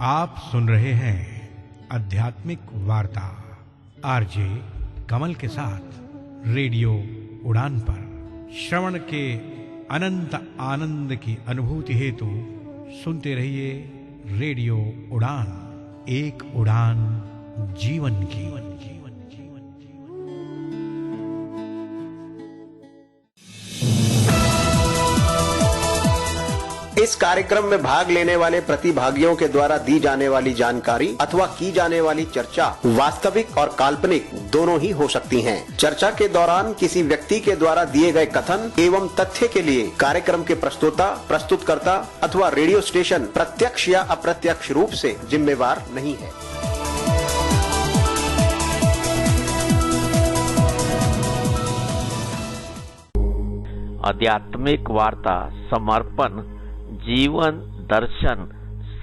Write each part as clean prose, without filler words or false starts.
आप सुन रहे हैं आध्यात्मिक वार्ता आरजे कमल के साथ रेडियो उड़ान पर। श्रवण के अनंत आनंद की अनुभूति हेतु सुनते रहिए रेडियो उड़ान, एक उड़ान जीवन की। इस कार्यक्रम में भाग लेने वाले प्रतिभागियों के द्वारा दी जाने वाली जानकारी अथवा की जाने वाली चर्चा वास्तविक और काल्पनिक दोनों ही हो सकती हैं। चर्चा के दौरान किसी व्यक्ति के द्वारा दिए गए कथन एवं तथ्य के लिए कार्यक्रम के प्रस्तोता, प्रस्तुतकर्ता अथवा रेडियो स्टेशन प्रत्यक्ष या अप्रत्यक्ष रूप से जिम्मेवार नहीं है। आध्यात्मिक वार्ता समर्पण जीवन दर्शन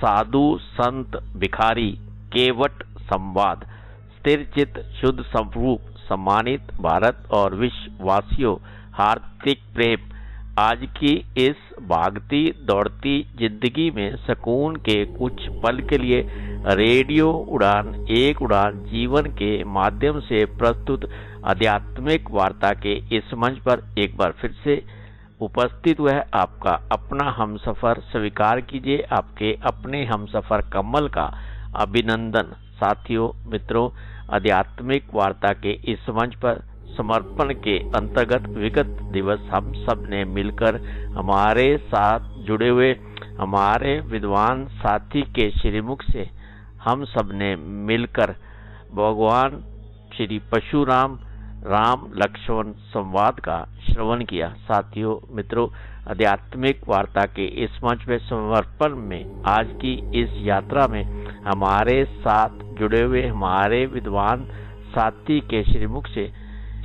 साधु संत भिखारी केवट संवाद स्थिर चित्त शुद्ध स्वरूप सम्मानित भारत और विश्ववासियों हार्दिक प्रेम। आज की इस भागती दौड़ती जिंदगी में सुकून के कुछ पल के लिए रेडियो उड़ान एक उड़ान जीवन के माध्यम से प्रस्तुत आध्यात्मिक वार्ता के इस मंच पर एक बार फिर से उपस्थित हुआ है आपका अपना हमसफर। स्वीकार कीजिए आपके अपने हमसफर कमल का अभिनंदन। साथियों मित्रों, आध्यात्मिक वार्ता के इस मंच पर समर्पण के अंतर्गत विगत दिवस हम सब ने मिलकर हमारे साथ जुड़े हुए हमारे विद्वान साथी के श्रीमुख से हम सब ने मिलकर भगवान श्री परशुराम राम लक्ष्मण संवाद का श्रवण किया। साथियों मित्रों, आध्यात्मिक वार्ता के इस मंच में समर्पण में आज की इस यात्रा में हमारे साथ जुड़े हुए हमारे विद्वान साथी के श्रीमुख से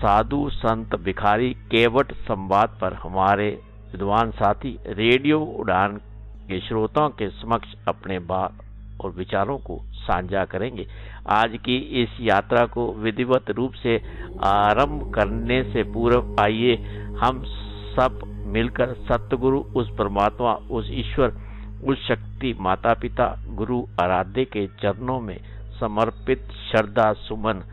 साधु संत भिखारी केवट संवाद पर हमारे विद्वान साथी रेडियो उड़ान के श्रोताओं के समक्ष अपने बात और विचारों को साझा करेंगे। आज की इस यात्रा को विधिवत रूप से आरंभ करने से पूर्व आइए हम सब मिलकर सतगुरु, उस परमात्मा, उस ईश्वर, उस शक्ति माता पिता गुरु आराध्य के चरणों में समर्पित श्रद्धा सुमन,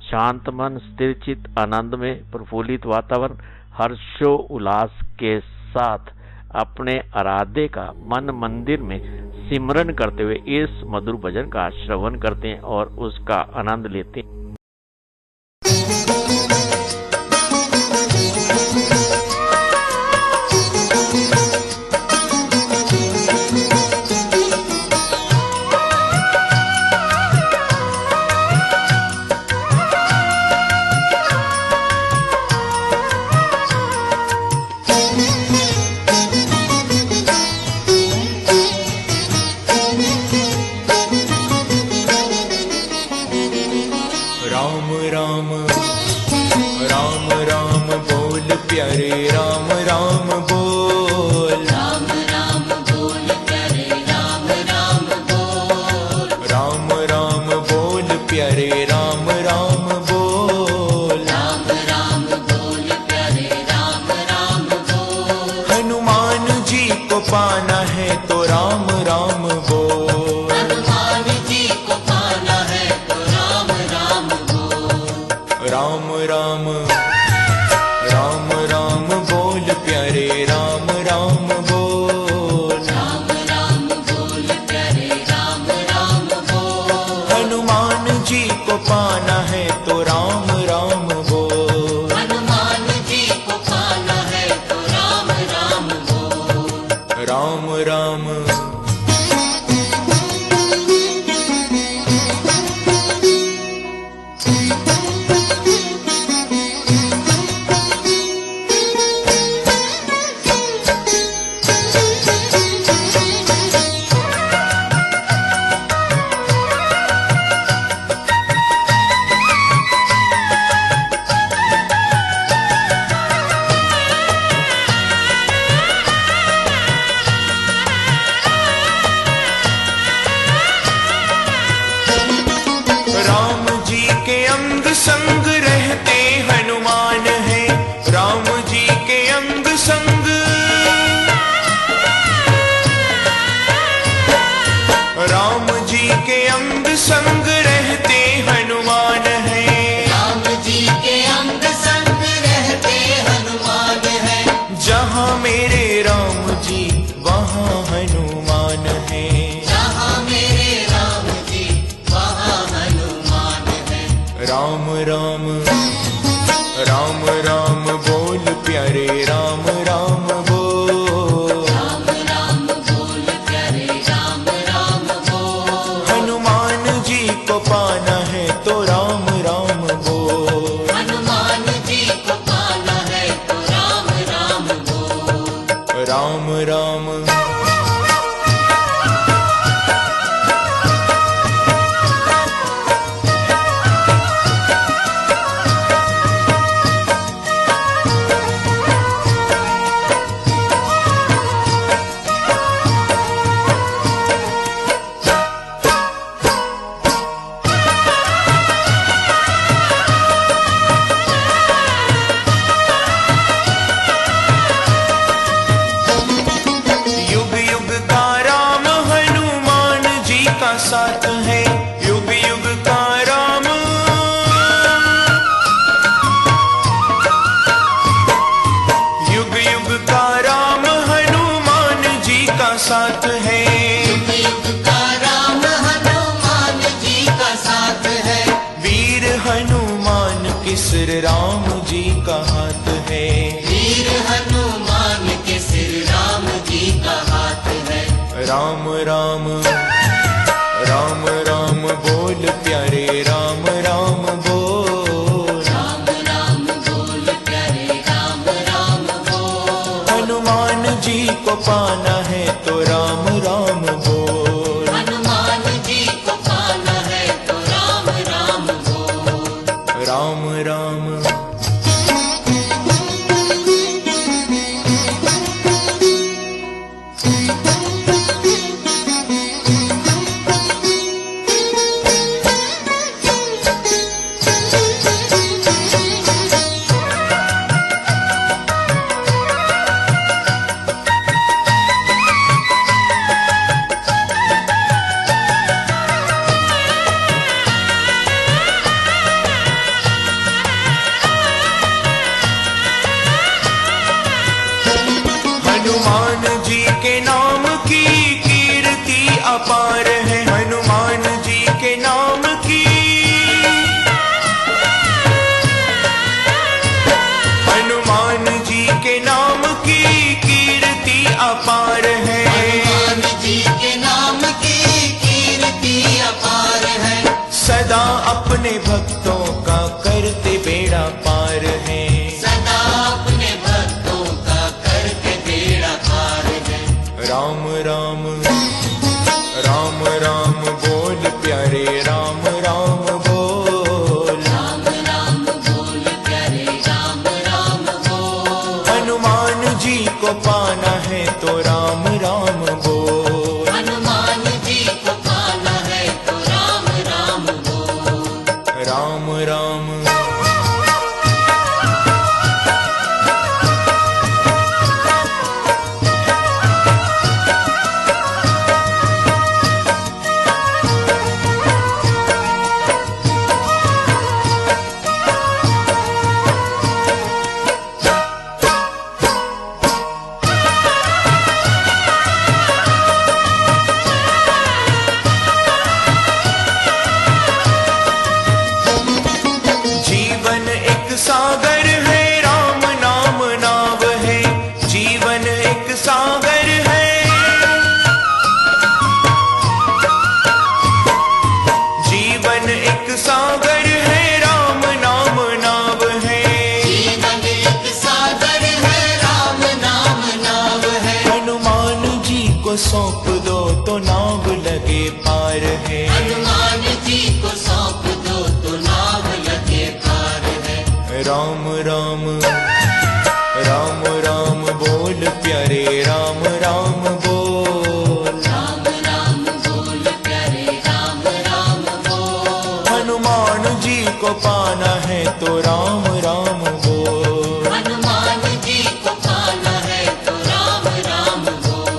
शांत मन, स्थिर चित्त, आनंद में प्रफुल्लित वातावरण, हर्षो उल्लास के साथ अपने आराध्य का मन मंदिर में सिमरन करते हुए इस मधुर भजन का श्रवण करते हैं और उसका आनंद लेते हैं। पाना है तो राम राम बोल, हनुमान जी को पाना है तो राम राम बोल, राम राम राम राम बोल प्यारे राम राम बोल, राम राम बोल प्यारे राम राम बोल, हनुमान जी को पाना है तो राम राम बोल, हनुमान जी को पाना है तो राम राम बोल, राम राम। राम राम। साथ है युग युग का राम, युग युग का राम हनुमान जी का साथ है, युग युग का राम हनुमान जी का साथ है। वीर हनुमान किसर राम जी का हाथ है, वीर हनुमान के सिर राम जी का हाथ है। राम राम राम राम बोल प्यारे राम राम बोल, राम राम बोल प्यारे राम राम बोल। हनुमान जी को पाना है तो राम राम बोल, हनुमान जी को पाना है तो राम राम बोल। राम राम हनुमान जी के नाम की कीर्ति अपार है, हनुमान जी के नाम की, हनुमान जी के नाम की कीर्ति अपार है, हनुमान जी के नाम की कीर्ति अपार है। सदा अपने भक्तों का करते बेड़ा पार है, सदा अपने भक्तों का करके बेड़ा पार है। राम राम राम राम बोल प्यारे राम राम बोल, राम राम बोल प्यारे राम राम बोल। हनुमान जी को पाना है तो राम राम बोल, हनुमान जी को पाना है तो राम राम बोल। राम राम जीवन एक सागर है, राम नाम नाव है, जीवन एक सागर है, जीवन एक सागर है, राम नाम नाव है, जीवन एक सागर है, राम नाम नाव है। हनुमान जी को सौंप दो तो नाव लगे पार है, हनुमान जी को सौंप दो तो नाव लगे पार है। राम राम राम राम बोल प्यारे राम राम बोल, राम राम बोल प्यारे राम राम बोल। हनुमान जी को पाना है तो राम राम बोल, हनुमान जी को पाना है तो राम राम बोल।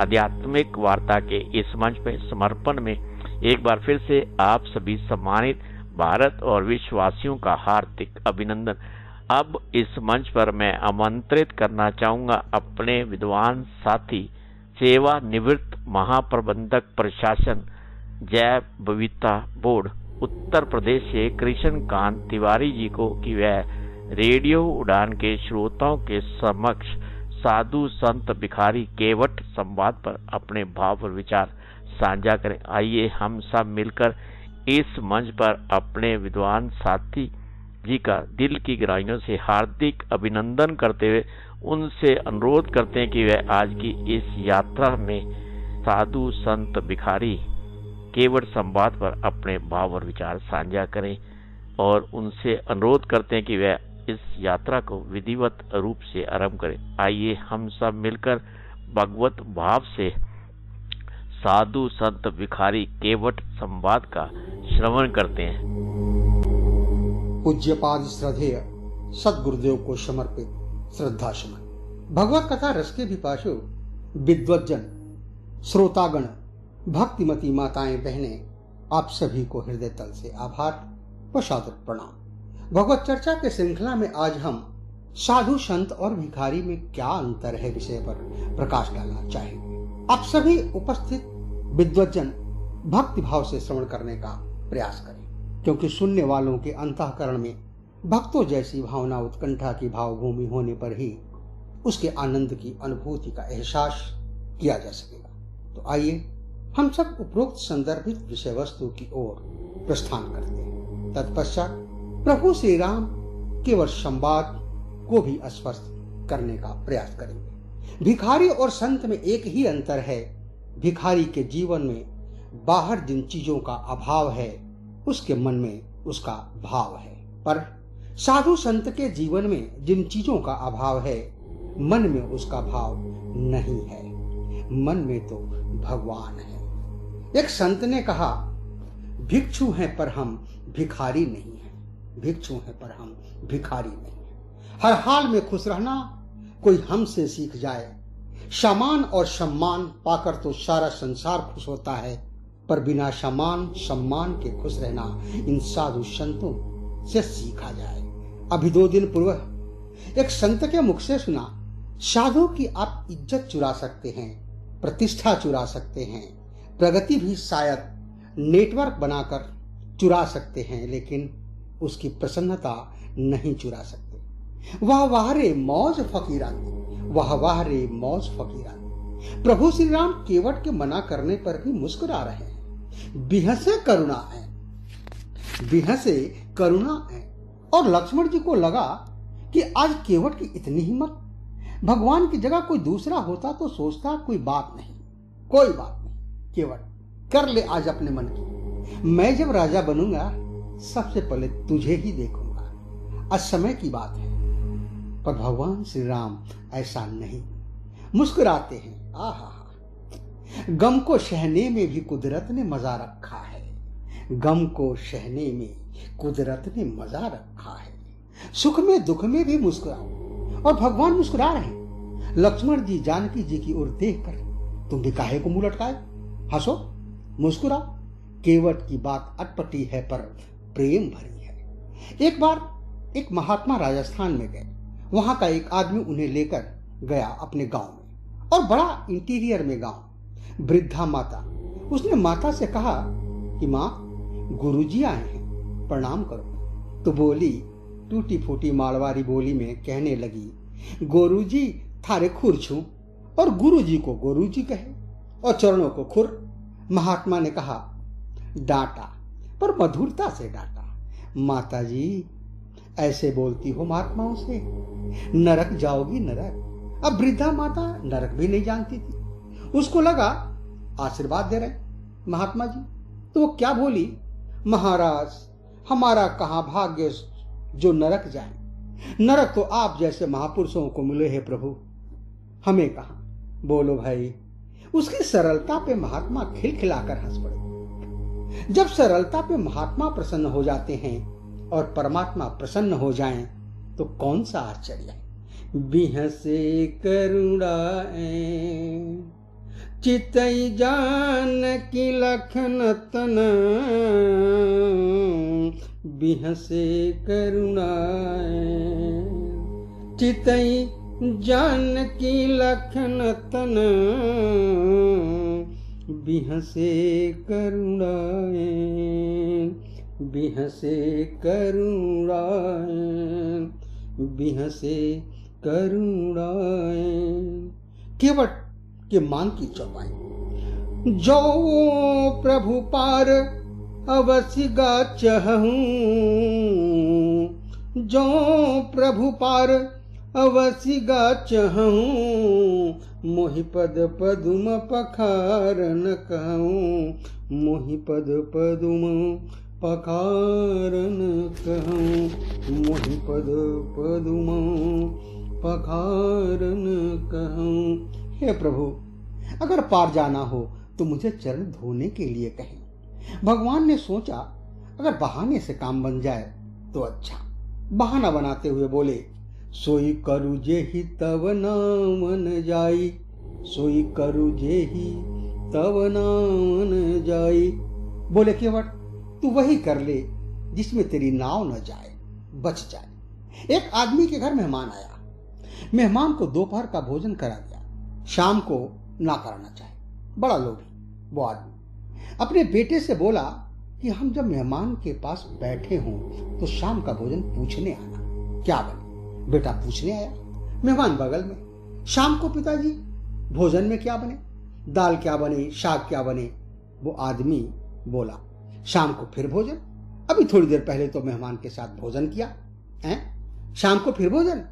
आध्यात्मिक वार्ता के इस मंच पे समर्पण में एक बार फिर से आप सभी सम्मानित भारत और विश्ववासियों का हार्दिक अभिनंदन। अब इस मंच पर मैं आमंत्रित करना चाहूंगा अपने विद्वान साथी सेवानिवृत्त महाप्रबंधक प्रशासन जैव विविधता बोर्ड उत्तर प्रदेश से कृष्णकांत तिवारी जी को कि वह रेडियो उड़ान के श्रोताओं के समक्ष साधु संत भिखारी केवट संवाद पर अपने भाव और विचार साझा करें। आइए हम सब मिलकर इस मंच पर अपने विद्वान साथी जी का दिल की गहराइयों से हार्दिक अभिनंदन करते हुए उनसे अनुरोध करते हैं कि वह आज की इस यात्रा में साधु संत भिखारी केवट संवाद पर अपने भाव और विचार साझा करें और उनसे अनुरोध करते हैं कि वह इस यात्रा को विधिवत रूप से आरंभ करें। आइए हम सब मिलकर भगवत भाव से साधु संत भिखारी केवट संवाद का श्रवण करते हैं। पूज्यपाद श्रद्धेय सद्गुरुदेव को समर्पित श्रद्धा सुमन। भगवत कथा रस के पिपासु विद्वज्जन श्रोतागण भक्तिमती माताएं बहनें, आप सभी को हृदय तल से आभार व सादर प्रणाम। भगवत चर्चा के श्रृंखला में आज हम साधु संत और भिखारी में क्या अंतर है विषय पर प्रकाश डालना चाहेंगे। आप सभी उपस्थित विद्वज्जन भक्ति भाव से श्रवण करने का प्रयास करें, क्योंकि सुनने वालों के अंतःकरण में भक्तों जैसी भावना उत्कंठा की भावभूमि होने पर ही उसके आनंद की अनुभूति का एहसास किया जा सकेगा। तो आइए हम सब उपरोक्त संदर्भित विषय वस्तु की ओर प्रस्थान करते हैं। तत्पश्चात प्रभु श्री राम केवल संवाद को भी स्पर्श करने का प्रयास करेंगे। भिखारी और संत में एक ही अंतर है। भिखारी के जीवन में बाहर जिन चीजों का अभाव है उसके मन में उसका भाव है, पर साधु संत के जीवन में जिन चीजों का अभाव है मन में उसका भाव नहीं है। मन में तो भगवान है। एक संत ने कहा, भिक्षु हैं पर हम भिखारी नहीं हैं। भिक्षु हैं पर हम भिखारी नहीं हैं। हर हाल में खुश रहना कोई हमसे सीख जाए। सम्मान और सम्मान पाकर तो सारा संसार खुश होता है, पर बिना सम्मान सम्मान के खुश रहना इन साधु संतों से सीखा जाए। अभी 2 दिन पूर्व एक संत के मुख से सुना, साधु की आप इज्जत चुरा सकते हैं, प्रतिष्ठा चुरा सकते हैं, प्रगति भी शायद नेटवर्क बनाकर चुरा सकते हैं, लेकिन उसकी प्रसन्नता नहीं चुरा सकते। वाह वाह रे मौज फकीरानी, वाह वाह रे मौज फकीरानी। प्रभु श्री राम केवट के मना करने पर भी मुस्कुरा रहे हैं। बिहसे करुणा है, बिहसे करुणा है। और लक्ष्मण जी को लगा कि आज केवट की इतनी हिम्मत, भगवान की जगह कोई दूसरा होता तो सोचता कोई बात नहीं, कोई बात नहीं, केवट कर ले आज अपने मन की। मैं जब राजा बनूंगा सबसे पहले तुझे ही देखूंगा। आज समय की बात है। पर भगवान श्री राम ऐसा नहीं, मुस्कुराते हैं। आहा, गम को सहने में भी कुदरत ने मजा रखा है। गम को सहने में कुदरत ने मजा रखा है। सुख में दुख में भी मुस्कुराओ, और भगवान मुस्कुरा रहे हैं। लक्ष्मण जी जानकी जी की ओर देखकर, तुम भी काहे को मुंह लटकाए, हंसो, मुस्कुराओ। केवट की बात अटपटी है पर प्रेम भरी है। एक बार एक महात्मा राजस्थान में गए। वहां का एक आदमी उन्हें लेकर गया अपने गांव में, और बड़ा इंटीरियर में गांव। वृद्धा माता, उसने माता से कहा कि माँ, गुरुजी आए हैं, प्रणाम करो। तो बोली टूटी फूटी मारवाड़ी बोली में कहने लगी, गुरुजी थारे खुर छू, और गुरुजी को गुरुजी कहे और चरणों को खुर। महात्मा ने कहा, डांटा पर मधुरता से डांटा। माता जी ऐसे बोलती हो महात्माओं से, नरक जाओगी नरक। अब वृद्धा माता नरक भी नहीं जानती थी। उसको लगा आशीर्वाद दे रहे महात्मा जी। तो वो क्या बोली, महाराज हमारा कहाँ भाग्य जो नरक जाए। नरक तो आप जैसे महापुरुषों को मिले हैं प्रभु, हमें कहाँ। बोलो भाई। उसकी सरलता पे महात्मा खिलखिलाकर हंस पड़े। जब सरलता पे महात्मा प्रसन्न हो जाते हैं और परमात्मा प्रसन्न हो जाएं, तो कौन सा आश्चर्य है। बिहसे करुणाएं चितई जानकी लखन तन बिहसे करुणाए। चितई जानकी लखन तन बिहसे करुणाए। बिहसे करुणाए। बिहसे करुणाए। केवट के मान की चौपाई। जो प्रभु पार अवश्य गा चहूं। जो प्रभु पार अवश्य गा चहूं। मोहि पद पदुम पखारन कहूं। मोहि पद पदुम पखारन कहूं। मोहि पद पदुम पखारन कहूं। हे प्रभु, अगर पार जाना हो तो मुझे चरण धोने के लिए कहें। भगवान ने सोचा अगर बहाने से काम बन जाए तो अच्छा। बहाना बनाते हुए बोले, सोई करु जेहि तव नामन जाई। सोई करु जेहि तव नामन जाई। बोले केवट, तू वही कर ले जिसमें तेरी नाव न जाए, बच जाए। एक आदमी के घर मेहमान आया। मेहमान को दोपहर का भोजन करा दिया, शाम को ना कराना चाहे। बड़ा लोभी वो आदमी अपने बेटे से बोला कि हम जब मेहमान के पास बैठे हों तो शाम का भोजन पूछने आना, क्या बने। बेटा पूछने आया, मेहमान बगल में। शाम को पिताजी भोजन में क्या बने, दाल क्या बने, शाक क्या बने। वो आदमी बोला, शाम को फिर भोजन। अभी थोड़ी देर पहले तो मेहमान के साथ भोजन किया है, शाम को फिर भोजन।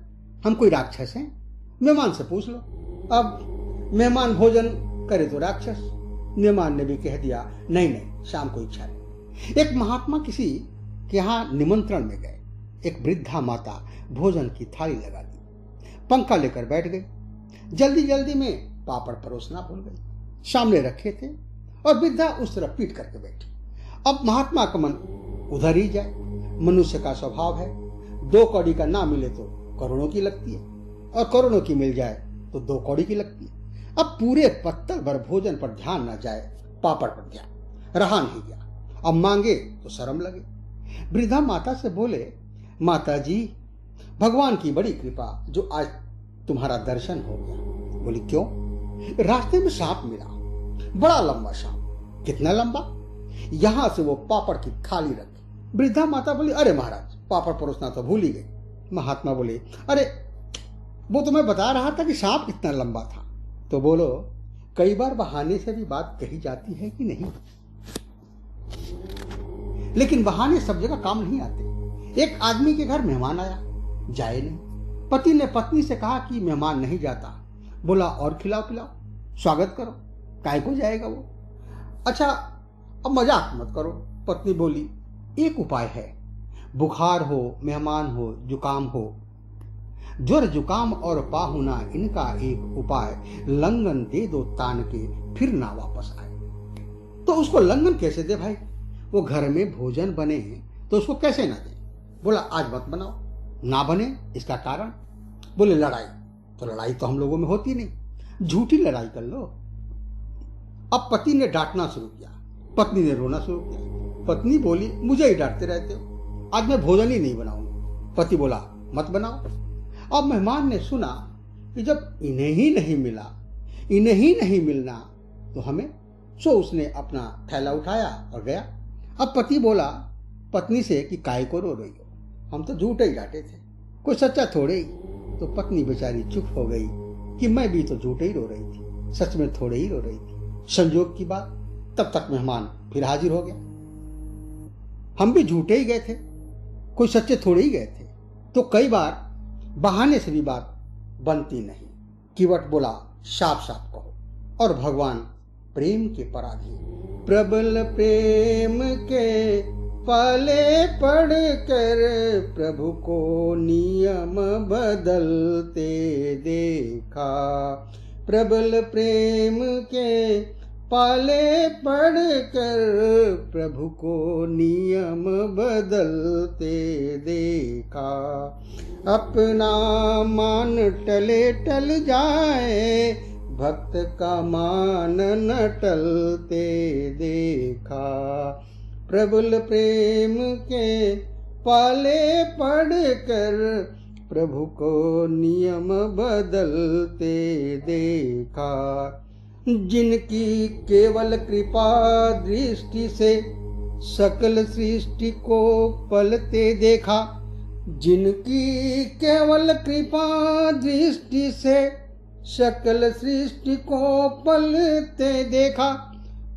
हम कोई राक्षस हैं? मेहमान से पूछ लो। अब मेहमान भोजन करे तो राक्षस। मेहमान ने भी कह दिया, नहीं नहीं, शाम को इच्छा नहीं। एक महात्मा किसी के यहाँ निमंत्रण में गए। एक वृद्धा माता भोजन की थाली लगा दी, पंखा लेकर बैठ गई। जल्दी जल्दी में पापड़ परोसना भूल गई। सामने रखे थे और वृद्धा उस तरफ पीट करके बैठी। अब महात्मा का मन उधर ही जाए। मनुष्य का स्वभाव है, 2 कौड़ी का ना मिले तो करोड़ों की लगती है, और करोड़ों की मिल जाए तो 2 कौड़ी की लगती है। अब पूरे पत्तल भर भोजन पर ध्यान न जाए, पापड़ पर ध्यान रहा नहीं गया। अब मांगे तो शर्म लगे। वृद्धा माता से बोले, माता जी, भगवान की बड़ी कृपा जो आज तुम्हारा दर्शन हो गया। बोली, क्यों? रास्ते में सांप मिला, बड़ा लंबा सांप। कितना लंबा? यहां से वो पापड़ की थाली रखी। वृद्धा माता बोली, अरे महाराज, पापड़ परोसना तो भूल ही गई। महात्मा बोले, अरे वो तो मैं बता रहा था कि सांप कितना लंबा था। तो बोलो, कई बार बहाने से भी बात कही जाती है कि नहीं, लेकिन बहाने सब जगह काम नहीं आते। एक आदमी के घर मेहमान आया, जाए नहीं। पति ने पत्नी से कहा कि मेहमान नहीं जाता। बोला, और खिलाओ पिलाओ, स्वागत करो, काय को जाएगा वो। अच्छा, अब मजाक मत करो। पत्नी बोली, एक उपाय है, बुखार हो, मेहमान हो, जुकाम हो, ज्वर जुकाम और पाहुना, इनका एक उपाय, लंगन दे दो तान के, फिर ना वापस आए। तो उसको लंगन कैसे दे भाई? वो घर में भोजन बने तो उसको कैसे ना दे? बोला, आज मत बनाओ। ना बने, इसका कारण? बोले, लड़ाई। तो लड़ाई तो हम लोगों में होती नहीं, झूठी लड़ाई कर लो। अब पति ने डांटना शुरू किया, पत्नी ने रोना शुरू किया। पत्नी बोली, मुझे ही डांटते रहते हो, आज मैं भोजन ही नहीं बनाऊंगा। पति बोला, मत बनाओ। अब मेहमान ने सुना कि जब इन्हें ही नहीं मिला, इन्हें ही नहीं मिलना तो हमें, सो उसने अपना थैला उठाया और गया। अब पति बोला पत्नी से कि काय को रो रही हो, हम तो झूठे ही डांटे थे, कोई सच्चा थोड़े ही। तो पत्नी बेचारी चुप हो गई कि मैं भी तो झूठे ही रो रही थी, सच में थोड़े ही रो रही थी। संजोग की बात, तब तक मेहमान फिर हाजिर हो गया। हम भी झूठे ही गए थे, कोई सच्चे थोड़े ही गए थे। तो कई बार बहाने से भी बात बनती नहीं। कीवट बोला, साफ साफ कहो। और भगवान प्रेम के पराधी, प्रबल प्रेम के पाले पढ़ कर प्रभु को नियम बदलते देखा। प्रबल प्रेम के पाले पढ़ कर प्रभु को नियम बदलते देखा। अपना मान टले टल जाए, भक्त का मान न टलते देखा। प्रबल प्रेम के पाले पढ़कर प्रभु को नियम बदलते देखा। जिनकी केवल कृपा दृष्टि से सकल सृष्टि को पलते देखा। जिनकी केवल कृपा दृष्टि से सकल सृष्टि को पलते देखा।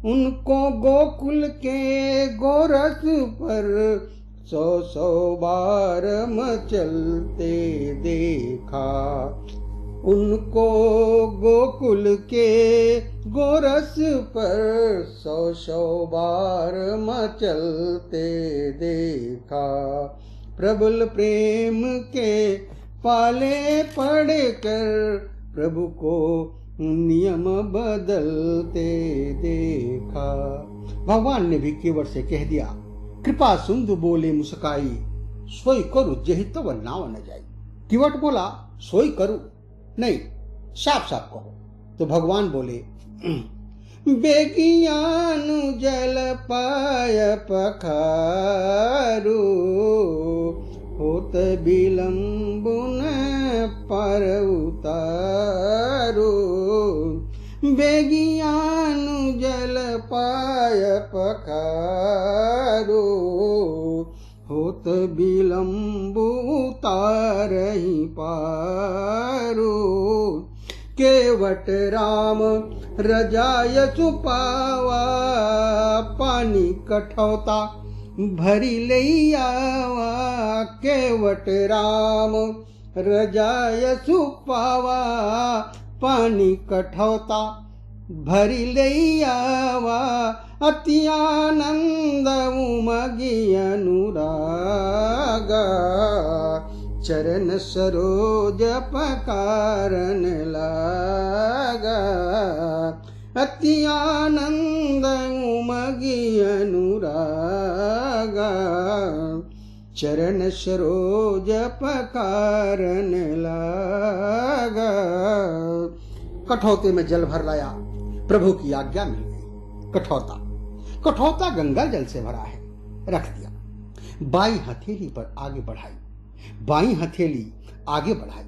उनको गोकुल के गोरस पर 100 बार मचलते देखा। उनको गोकुल के गोरस पर 100 बार मचलते देखा। प्रबल प्रेम के पाले पढ़कर प्रभु को नियम बदलते देखा। भगवान ने भी केवट से कह दिया, कृपा सिंधु बोले मुस्काई, सोई करू जही तब नाव न जाई। केवट बोला, सोई करू नहीं, साफ साफ कहो। तो भगवान बोले, बेगियानु जल पाय पखारू, होत विलंब न पर उतारू। बेगियानु जल पाय पखारू, होत विलंब उतारहि पारू। केवट राम रजाय छुपावा, पानी कठौता भरी ले आवा। केवट राम रजाय छुपावा, पानी कठौता भरी ले आवा। अति आनंद उमगी अनुरागा, चरण सरोज पकारन लागा। अति आनंद उमगी अनुरागा, चरण सरोज पकारन लागा। कठौते में जल भर लाया, प्रभु की आज्ञा मिल गई। कठौता गंगा जल से भरा है, रख दिया। बाई हथेली पर आगे बढ़ाई, बाई हथेली आगे बढ़ाई।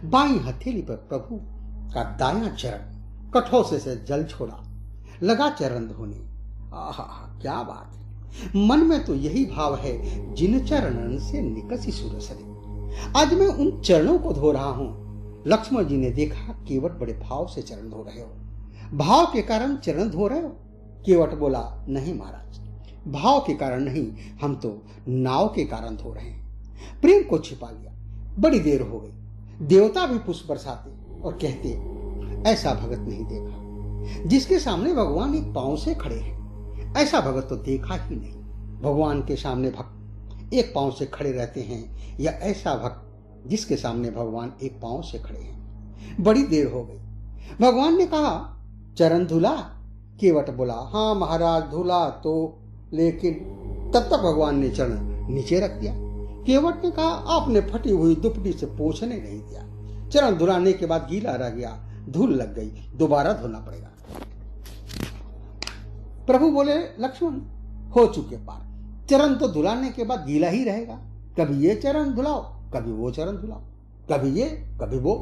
बाई हथेली पर प्रभु का दायां चरण कठौते से जल छोड़ा, लगा चरण धोने। आहा, क्या बात है। मन में तो यही भाव है, जिन चरणन से निकसी सुरसरे। आज मैं उन चरणों को धो रहा हूं। लक्ष्मण जी ने देखा, केवट बड़े भाव से चरण धो रहे हो, भाव के कारण चरण धो रहे हो। केवट बोला, नहीं महाराज, भाव के कारण नहीं, हम तो नाव के कारण धो रहे हैं। प्रेम को छिपा लिया। बड़ी देर हो गई। देवता भी पुष्प बरसाते और कहते, ऐसा भगत नहीं देखा जिसके सामने भगवान एक पांव से खड़े हैं। ऐसा भगत तो देखा ही नहीं। भगवान के सामने भक्त एक पांव से खड़े रहते हैं, या ऐसा भक्त जिसके सामने भगवान एक पांव से खड़े हैं। बड़ी देर हो गई। भगवान ने कहा, चरण धुला? केवट बोला, हाँ महाराज धुला तो, लेकिन तब तक भगवान ने चरण नीचे रख दिया। केवट ने कहा, आपने फटी हुई दुपटी से पोंछने नहीं दिया। चरण धुलाने के बाद गीला रह गया, धूल लग गई, दोबारा धोना पड़ेगा। प्रभु बोले, लक्ष्मण हो चुके पार। चरण तो धुलाने के बाद गीला ही रहेगा। कभी ये चरण धुलाओ, कभी वो चरण धुलाओ, कभी ये कभी वो।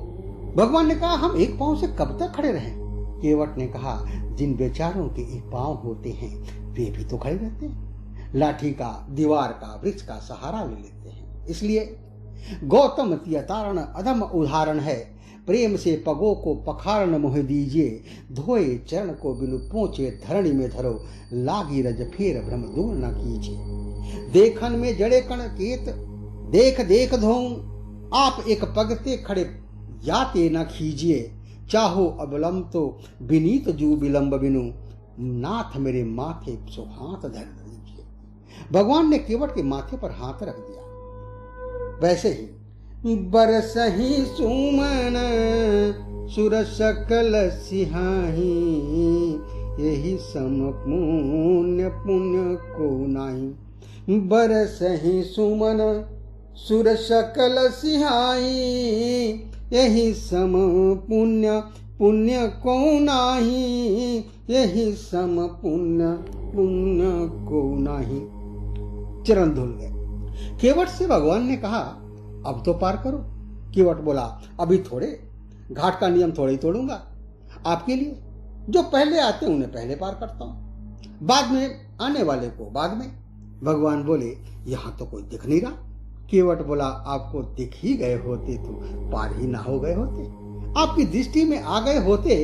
भगवान ने कहा, हम एक पांव से कब तक खड़े रहें? केवट ने कहा, जिन बेचारों के एक पांव होते हैं वे भी तो खड़े रहते हैं। लाठी का, दीवार का, वृक्ष का सहारा ले लेते हैं। इसलिए गौतम तियतारण अधम उदाहरण है। प्रेम से पगों को पखारण मोह दीजिए, धोए चरण को बिनु पहुंचे धरणी में धरो, लागी रज फेर भ्रम दूर न कीजिए। देखन में जड़े कण केत, देख देख धोऊं, आप एक पगते खड़े याते न खीजिए। चाहो अबलम तो विनीत जू विलंब बिनु, नाथ मेरे माथे सो हाथ धर दीजिए। भगवान ने केवट के माथे पर हाथ रख दिया। वैसे ही बरसही सुमन सुर सकल सिहाही, यही सम पुण्य पुण्य को नाही। बरसही सुमन सुर सकल सिहाई, यही सम पुण्य पुण्य को नाही, यही सम पुण्य पुण्य को नाही। चरण धुल गए। केवट से भगवान ने कहा, अब तो पार करो। केवट बोला, अभी थोड़े, घाट का नियम थोड़े ही तोड़ूंगा। आपके लिए जो पहले आते हैं उन्हें पहले पार करता हूं, बाद में आने वाले को बाद में। भगवान बोले, यहां तो कोई दिख नहीं रहा। केवट बोला, आपको दिख ही गए होते तो पार ही ना हो गए होते, आपकी दृष्टि में आ गए होते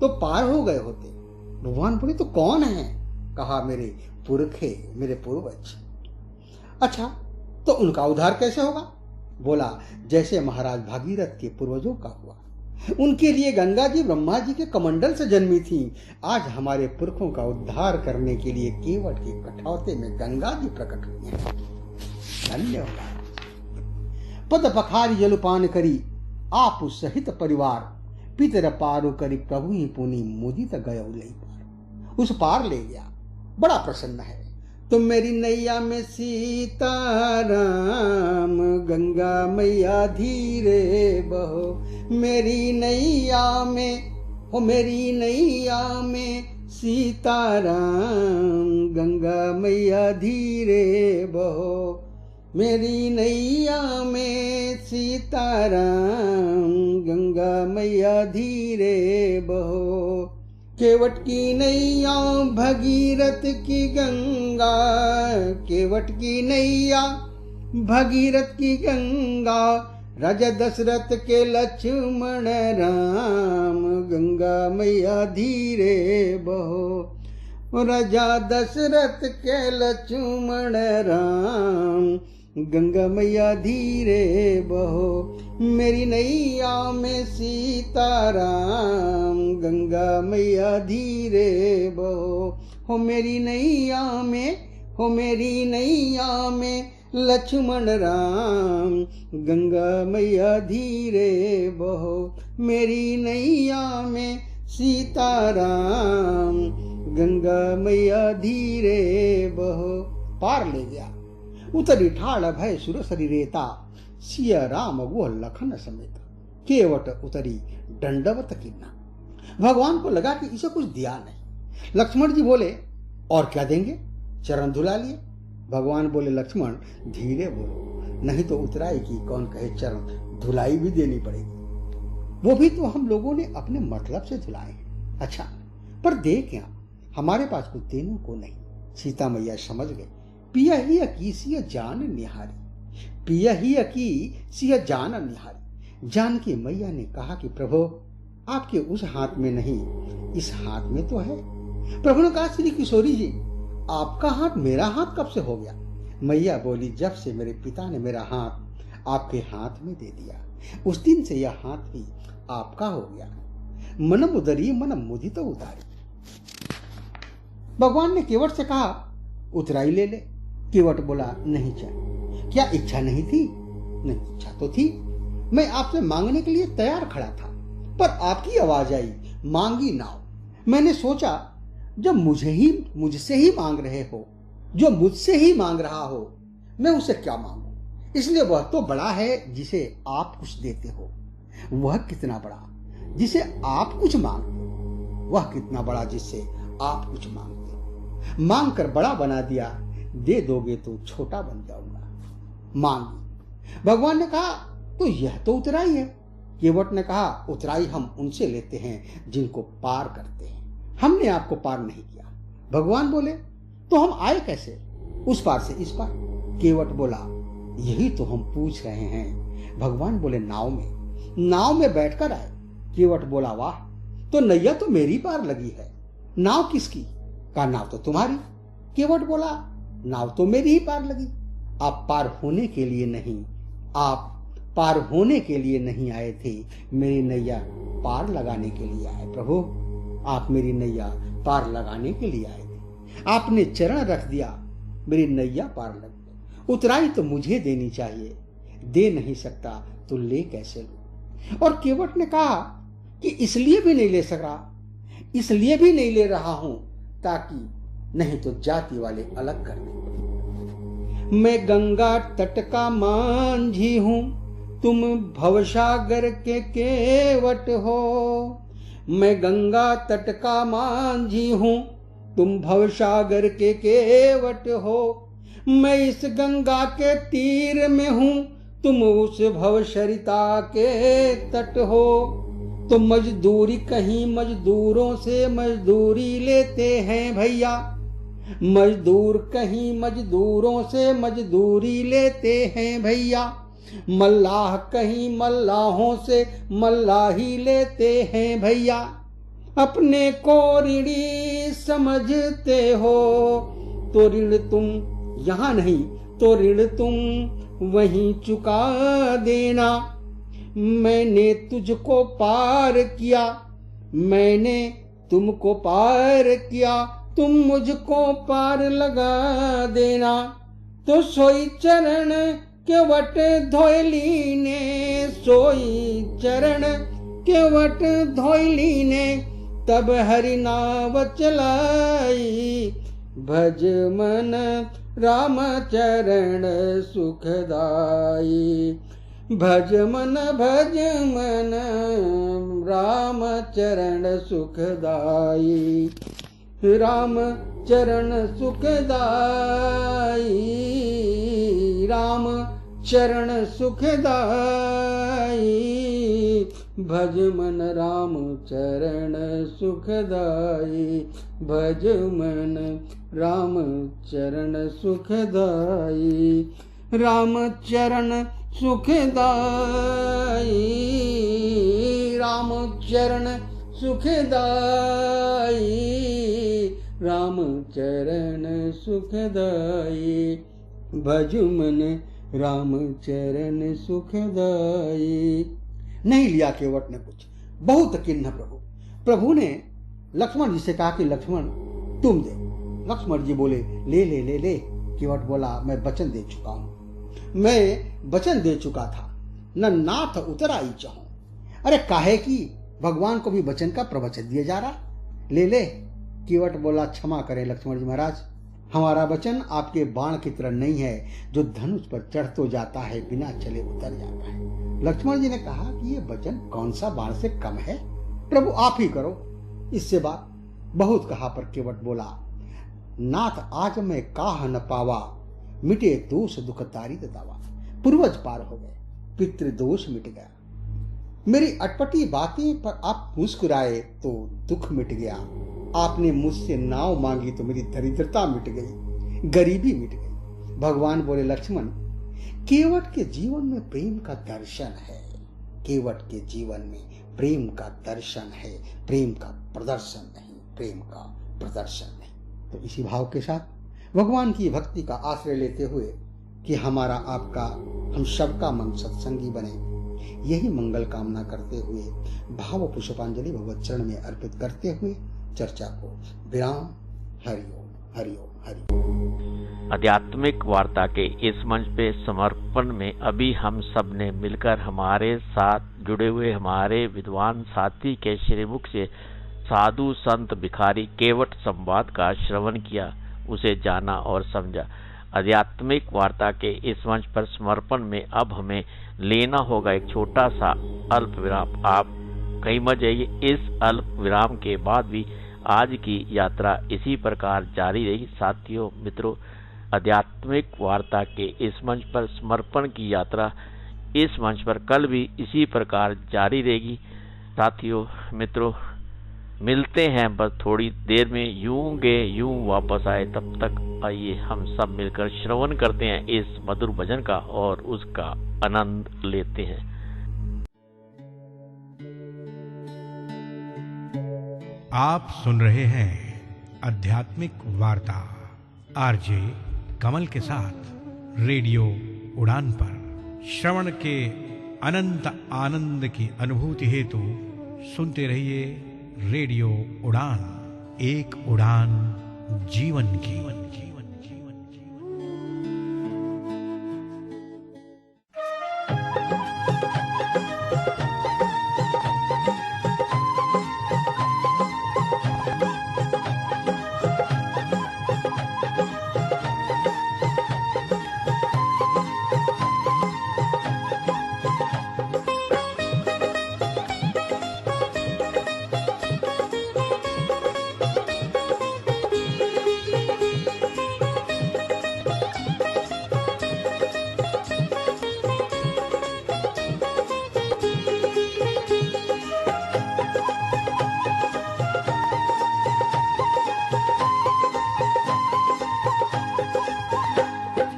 तो पार हो गए होते। भगवान बोले, तो कौन है? कहा, मेरे पुरखे, मेरे पूर्वज। अच्छा, तो उनका उद्धार कैसे होगा? बोला, जैसे महाराज भागीरथ के पूर्वजों का हुआ। उनके लिए गंगा जी ब्रह्मा जी के कमंडल से जन्मी थी। आज हमारे पुरखों का उद्धार करने के लिए केवट के कठौते में गंगा जी प्रकट हुई हैं। धन्यवाद। पद पखारी जलपान करी, आप सहित परिवार, पितर पारु करी, प्रभु ही पुनि मुदित गयो लई पार। उस पार ले गया, बड़ा प्रसन्न है। तुम मेरी नैया में सीताराम, गंगा मैया धीरे बहो, मेरी नैया में, हो मेरी नैया में सीताराम, गंगा मैया धीरे बहो, मेरी नैया में सीताराम, गंगा मैया धीरे बहो। केवट की नैया भगीरथ की गंगा, केवट की नैया भगीरथ की गंगा, राजा दशरथ के लक्ष्मण राम, गंगा मैया धीरे बहो, राजा दशरथ के लक्ष्मण राम, गंगा मैया धीरे बहो, मेरी नैया में सीताराम, गंगा मैया धीरे बहो, हो मेरी नैया में, हो मेरी नैया में लक्ष्मण राम, गंगा मैया धीरे बहो, मेरी नैया में सीताराम, गंगा मैया धीरे बहो। पार ले गया। उतरी ठाड़ भय सुरसरी रेता, सिया राम वो लखन समेत। केवट उतरी दंडवत कीना। भगवान को लगा कि इसे कुछ दिया नहीं। लक्ष्मण जी बोले, और क्या देंगे? चरण धुला लिए। भगवान बोले, लक्ष्मण धीरे बोलो, नहीं तो उतराई की कौन कहे चरण धुलाई भी देनी पड़ेगी। वो भी तो हम लोगों ने अपने मतलब से धुलाए हैं। अच्छा, पर दे क्या? हमारे पास कुछ देने को नहीं। सीता मैया समझ गए, पिया ही अकी सिया जान निहारी, पिया ही अकी सिया जान निहारी। जानकी मैया ने कहा कि प्रभु, आपके उस हाथ में नहीं, इस हाथ में तो है। प्रभु ने कहा, श्री किशोरी जी, आपका हाथ मेरा हाथ कब से हो गया? मैया बोली, जब से मेरे पिता ने मेरा हाथ आपके हाथ में दे दिया, उस दिन से यह हाथ भी आपका हो गया। मन उदरी मन मुदित उतारी। भगवान ने केवट से कहा, उतराई ले ले। केवट बोला, नहीं चाहिए। क्या इच्छा नहीं थी? नहीं, इच्छा तो थी। मैं आपसे मांगने के लिए तैयार खड़ा था, पर आपकी आवाज आई, मांगी नाव। मैंने सोचा, जब मुझसे ही मांग रहे हो, जो मुझसे ही मांग रहा हो, मैं उसे क्या मांगू? इसलिए वह तो बड़ा है जिसे आप कुछ देते हो। वह कितना बड़ा जिसे आप कुछ मांगते हो, वह कितना बड़ा जिससे आप कुछ मांगते हो। मांग कर बड़ा बना दिया, दे दोगे तो छोटा बन जाऊंगा। मांगी। भगवान ने कहा, तो यह तो उतराई है। केवट ने कहा, उतराई हम उनसे लेते हैं जिनको पार करते हैं, हमने आपको पार नहीं किया। भगवान बोले, तो हम आए कैसे? उस पार से इस पार। केवट बोला, यही तो हम पूछ रहे हैं। भगवान बोले, नाव में बैठकर आए। केवट बोला, वाह, तो नैया तो मेरी पार लगी है, नाव किसकी? कहा, नाव तो तुम्हारी। केवट बोला, नाव तो मेरी ही पार लगी। आप पार होने के लिए नहीं, आप पार होने के लिए नहीं आए थे, मेरी नैया पार लगाने के लिए आए। प्रभु, आप मेरी नैया पार लगाने के लिए आए थे। आपने चरण रख दिया, मेरी नैया पार लग गई। उतराई तो मुझे देनी चाहिए, दे नहीं सकता तो ले कैसे लूं? और केवट ने कहा कि इसलिए भी नहीं ले सका, इसलिए भी नहीं ले रहा हूं ताकि नहीं तो जाति वाले अलग कर दें। मैं गंगा तट का मांझी हूं, तुम भवसागर के केवट हो। मैं गंगा तट का मांझी हूँ, तुम भवसागर के केवट हो। मैं इस गंगा के तीर में हूँ, तुम उस भवसरिता के तट हो। तो मजदूरी कहीं मजदूरों से मजदूरी लेते हैं भैया, मजदूर कहीं मजदूरों से मजदूरी लेते हैं भैया। मल्लाह कहीं मल्लाहों से मल्लाही लेते हैं भैया। अपने को ऋणी समझते हो तो ऋण तुम यहाँ नहीं तो ऋण तुम वहीं चुका देना। मैंने तुझको पार किया, मैंने तुमको पार किया, तुम मुझको पार लगा देना। तो सोई चरण केवट धोइली ने, सोई चरण केवट धोइली ने, तब हरि नाव चलाई। भज मन राम चरण सुखदाई, भज मन राम चरण सुखदाई। राम चरण सुखदाई, राम चरण सुखदाई। भज मन राम चरण सुखदाई, भज मन राम चरण सुखदाई। राम चरण सुखदाई, राम चरण सुखदाई, राम चरण सुखदाई। भज मन राम चरण सुखदाई। नहीं लिया केवट ने कुछ, बहुत किन्ह प्रभु। प्रभु ने लक्ष्मण जी से कहा कि लक्ष्मण तुम दे। लक्ष्मण जी बोले ले ले ले ले। केवट बोला मैं वचन दे चुका हूं, मैं वचन दे चुका था, न नाथ उतराई चाहूं। अरे काहे की भगवान को भी वचन का प्रवचन दिया जा रहा, ले ले। केवट बोला क्षमा करें लक्ष्मण जी महाराज, हमारा वचन आपके बाण की तरह नहीं है जो धनुष पर चढ़ तो जाता है बिना चले उतर जाता है। लक्ष्मण जी ने कहा कि ये वचन कौन सा बाण से कम है, प्रभु आप ही करो। इससे बात बहुत कहा पर केवट बोला नाथ आज मैं काह न पावा, मिटे दोष दुख तारित दावा। पूर्वज पार हो गए, पितृदोष मिट गया, मेरी अटपटी बातें पर आप मुस्कुराए तो दुख मिट गया। आपने मुझसे नाव मांगी तो मेरी दरिद्रता मिट गई, गरीबी मिट गई। भगवान बोले लक्ष्मण केवट के जीवन में प्रेम का दर्शन है, केवट के जीवन में प्रेम का दर्शन है, प्रेम का प्रदर्शन नहीं, प्रेम का प्रदर्शन नहीं। तो इसी भाव के साथ भगवान की भक्ति का आश्रय लेते हुए कि हमारा आपका हम सबका मन सत्संगी बने, यही मंगल कामना करते हुए भाव पुष्पांजलि भगवत चरण में अर्पित करते हुए चर्चा को विराम। हरिओम हरिओम हरिओम। आध्यात्मिक वार्ता के इस मंच पे समर्पण में अभी हम सब ने मिलकर हमारे साथ जुड़े हुए हमारे विद्वान साथी के श्रीमुख से साधु संत भिखारी केवट संवाद का श्रवण किया, उसे जाना और समझा। आध्यात्मिक वार्ता के इस मंच पर समर्पण में अब हमें लेना होगा एक छोटा सा अल्प विराम। आप कहीं मत जाइए, इस अल्प विराम के बाद भी आज की यात्रा इसी प्रकार जारी रहेगी। साथियों मित्रों, आध्यात्मिक वार्ता के इस मंच पर समर्पण की यात्रा इस मंच पर कल भी इसी प्रकार जारी रहेगी। साथियों मित्रों, मिलते हैं बस थोड़ी देर में, यूं गए यूं वापस आए। तब तक आइए हम सब मिलकर श्रवण करते हैं इस मधुर भजन का और उसका आनंद लेते हैं। आप सुन रहे हैं आध्यात्मिक वार्ता आरजे कमल के साथ रेडियो उड़ान पर। श्रवण के अनंत आनंद की अनुभूति हेतु सुनते रहिए रेडियो उड़ान, एक उड़ान जीवन की।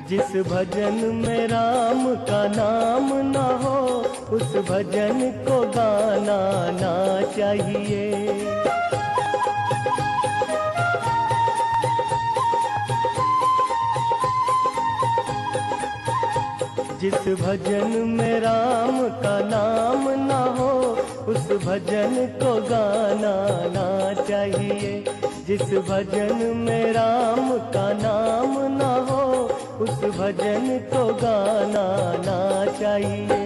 जिस भजन में राम का नाम न हो उस भजन को गाना ना चाहिए। जिस भजन में राम का नाम न हो उस भजन को गाना ना चाहिए। जिस भजन में राम का नाम न हो उस भजन को गाना ना चाहिए।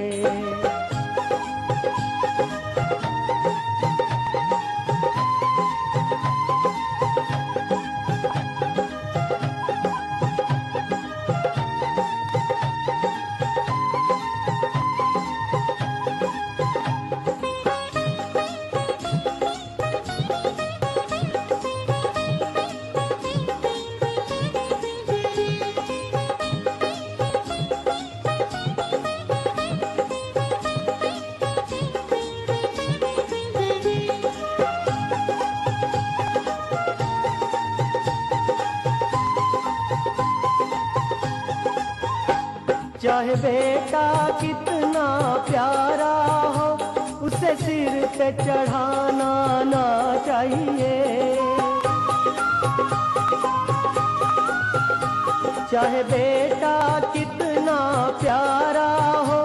चाहे बेटा कितना प्यारा हो उसे सिर पे चढ़ाना ना चाहिए। चाहे बेटा कितना प्यारा हो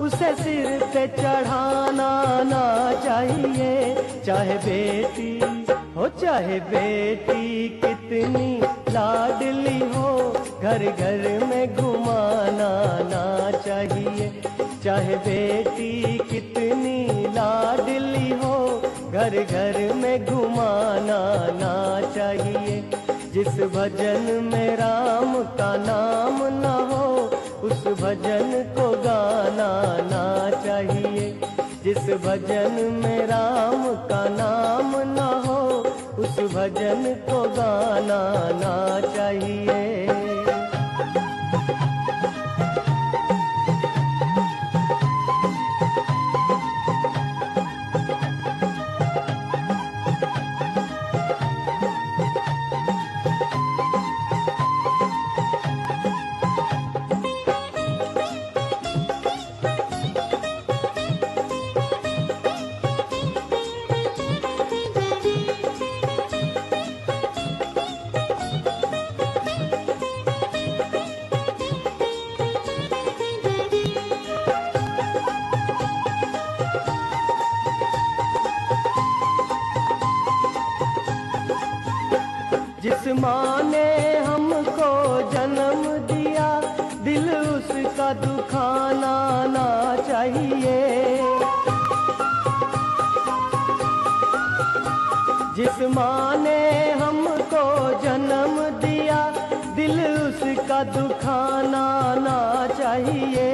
उसे सिर पे चढ़ाना ना चाहिए। चाहे बेटी हो चाहे बेटी कितनी लाडली हो घर घर में घुमाना ना चाहिए। चाहे बेटी कितनी लाडली हो घर घर में घुमाना ना चाहिए। जिस भजन में राम का नाम न हो उस भजन को गाना ना चाहिए। जिस भजन में राम का नाम न हो उस भजन को गाना ना चाहिए। जिस माँ ने हमको जन्म दिया दिल उसका दुखाना ना चाहिए। जिस माँ ने हमको जन्म दिया दिल उसका दुखाना ना चाहिए।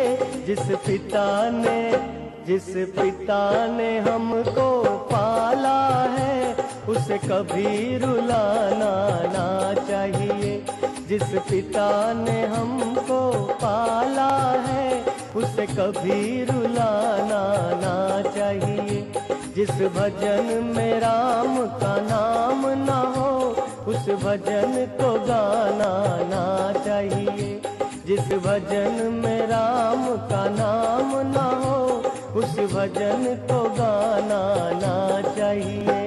जिस पिता ने हमको पाला है उसे कभी रुलाना ना चाहिए। जिस पिता ने हमको पाला है उसे कभी रुलाना ना चाहिए। जिस भजन में राम का नाम न हो उस भजन को गाना ना चाहिए। जिस भजन में राम का नाम न हो उस भजन को गाना ना चाहिए।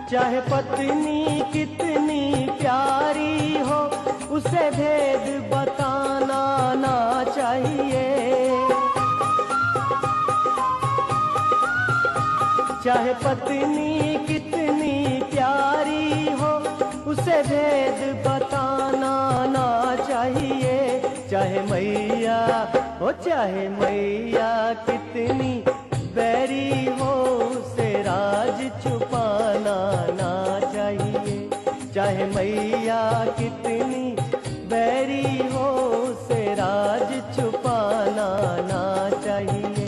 चाहे पत्नी कितनी प्यारी हो उसे भेद बताना ना चाहिए। चाहे पत्नी कितनी प्यारी हो उसे भेद बताना ना चाहिए। चाहे मैया हो चाहे मैया कितनी बैरी हो उसे राज छुपाना ना चाहिए। चाहे मैया कितनी बैरी हो उसे राज छुपाना ना चाहिए।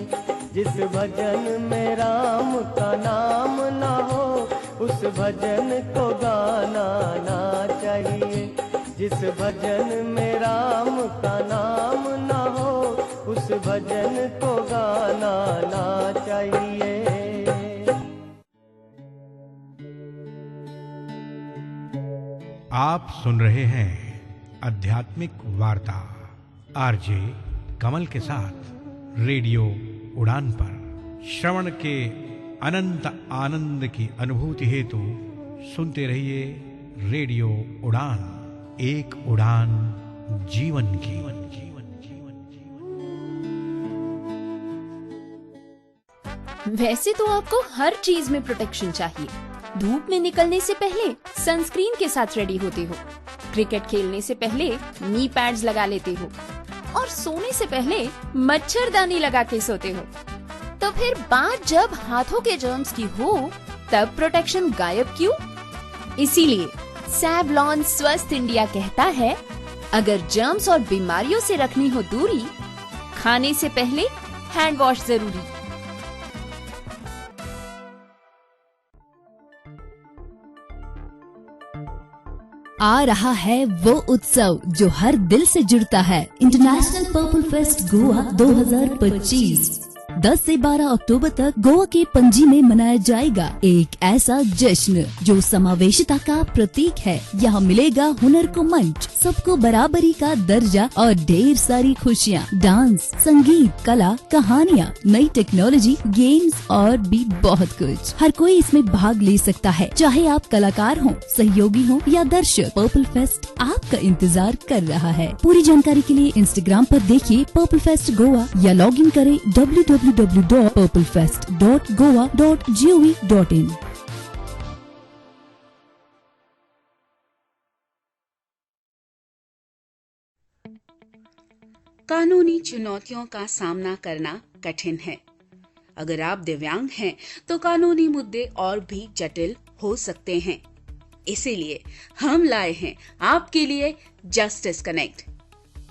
जिस भजन में राम का नाम ना हो उस भजन को गाना ना चाहिए। जिस भजन में राम का नाम ना हो उस भजन को गाना ना चाहिए। आप सुन रहे हैं आध्यात्मिक वार्ता आरजे कमल के साथ रेडियो उड़ान पर। श्रवण के अनंत आनंद की अनुभूति हेतु सुनते रहिए रेडियो उड़ान, एक उड़ान जीवन की। वैसे तो आपको हर चीज में प्रोटेक्शन चाहिए। धूप में निकलने से पहले सनस्क्रीन के साथ रेडी होते हो, क्रिकेट खेलने से पहले नी पैड्स लगा लेते हो और सोने से पहले मच्छरदानी लगा के सोते हो। तो फिर बात जब हाथों के जर्म्स की हो तब प्रोटेक्शन गायब क्यों? इसीलिए सैवलॉन स्वस्थ इंडिया कहता है, अगर जर्म्स और बीमारियों से रखनी हो दूरी, खाने से पहले हैंड वॉश जरूरी। आ रहा है वो उत्सव जो हर दिल से जुड़ता है, इंटरनेशनल पर्पल फेस्ट गोवा 2025। 10 से 12 अक्टूबर तक गोवा के पणजी में मनाया जाएगा एक ऐसा जश्न जो समावेशिता का प्रतीक है। यहाँ मिलेगा हुनर को मंच, सबको बराबरी का दर्जा और ढेर सारी खुशियाँ, डांस, संगीत, कला, कहानियाँ, नई टेक्नोलॉजी, गेम्स और भी बहुत कुछ। हर कोई इसमें भाग ले सकता है, चाहे आप कलाकार हो, सहयोगी हो या दर्शक। पर्पल फेस्ट आपका इंतजार कर रहा है। पूरी जानकारी के लिए इंस्टाग्राम पर देखिए पर्पल फेस्ट गोवा या लॉग इन करें www.purplefest.goa.gov.in। कानूनी चुनौतियों का सामना करना कठिन है। अगर आप दिव्यांग हैं तो कानूनी मुद्दे और भी जटिल हो सकते हैं। इसीलिए हम लाए हैं आपके लिए justice connect.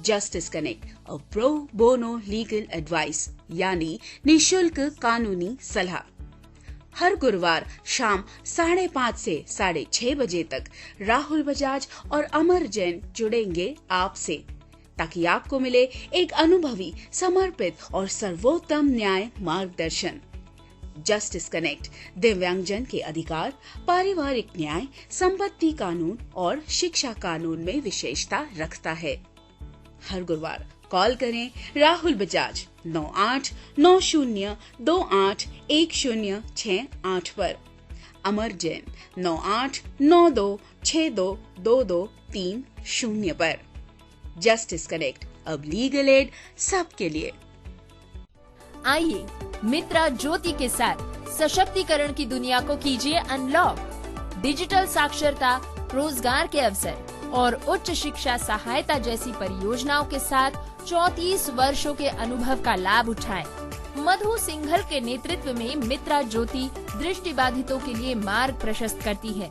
Justice connect, a pro bono legal advice, यानी निशुल्क कानूनी सलाह। हर गुरुवार शाम 5:30 से 6:30 बजे तक राहुल बजाज और अमर जैन जुड़ेंगे आपसे, ताकि आपको मिले एक अनुभवी, समर्पित और सर्वोत्तम न्याय मार्गदर्शन। जस्टिस कनेक्ट दिव्यांगजन के अधिकार, पारिवारिक न्याय, संपत्ति कानून और शिक्षा कानून में विशेषता रखता है। हर गुरुवार कॉल करें राहुल बजाज 9890281068 पर, अमर जैन 9892622230 पर। जस्टिस कनेक्ट, अब लीगल एड सबके लिए। आइए मित्रा ज्योति के साथ सशक्तिकरण की दुनिया को कीजिए अनलॉक। डिजिटल साक्षरता, रोजगार के अवसर और उच्च शिक्षा सहायता जैसी परियोजनाओं के साथ 34 वर्षों के अनुभव का लाभ उठाएं। मधु सिंघल के नेतृत्व में मित्रा ज्योति दृष्टिबाधितों के लिए मार्ग प्रशस्त करती है।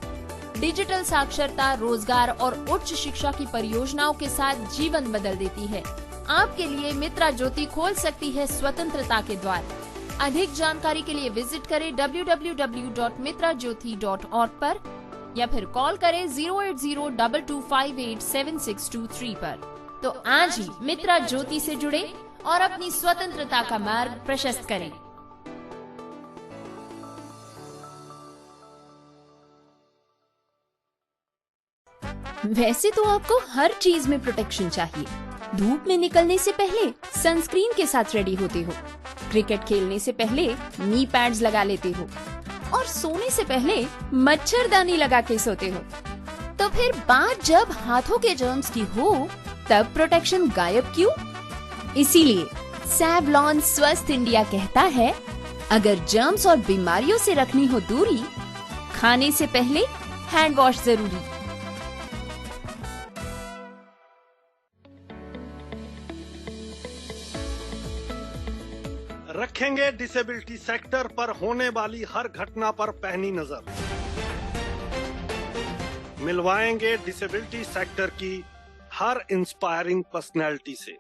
डिजिटल साक्षरता, रोजगार और उच्च शिक्षा की परियोजनाओं के साथ जीवन बदल देती है। आपके लिए मित्रा ज्योति खोल सकती है स्वतंत्रता के द्वार। अधिक जानकारी के लिए विजिट करें www.mitrajyoti.org पर या फिर कॉल करें 08022587623 पर। तो आज ही मित्रा ज्योति से जुड़े और अपनी स्वतंत्रता का मार्ग प्रशस्त करें। वैसे तो आपको हर चीज में प्रोटेक्शन चाहिए। धूप में निकलने से पहले सनस्क्रीन के साथ रेडी होते हो, क्रिकेट खेलने से पहले नी पैड्स लगा लेते हो और सोने से पहले मच्छरदानी लगा के सोते हो। तो फिर बात जब हाथों के जर्म्स की हो तब प्रोटेक्शन गायब क्यों? इसीलिए सैवलॉन स्वस्थ इंडिया कहता है, अगर जर्म्स और बीमारियों से रखनी हो दूरी, खाने से पहले हैंड वॉश जरूरी। रखेंगे डिसेबिलिटी सेक्टर पर होने वाली हर घटना पर पैनी नजर। मिलवाएंगे डिसेबिलिटी सेक्टर की हर इंस्पायरिंग पर्सनैलिटी से।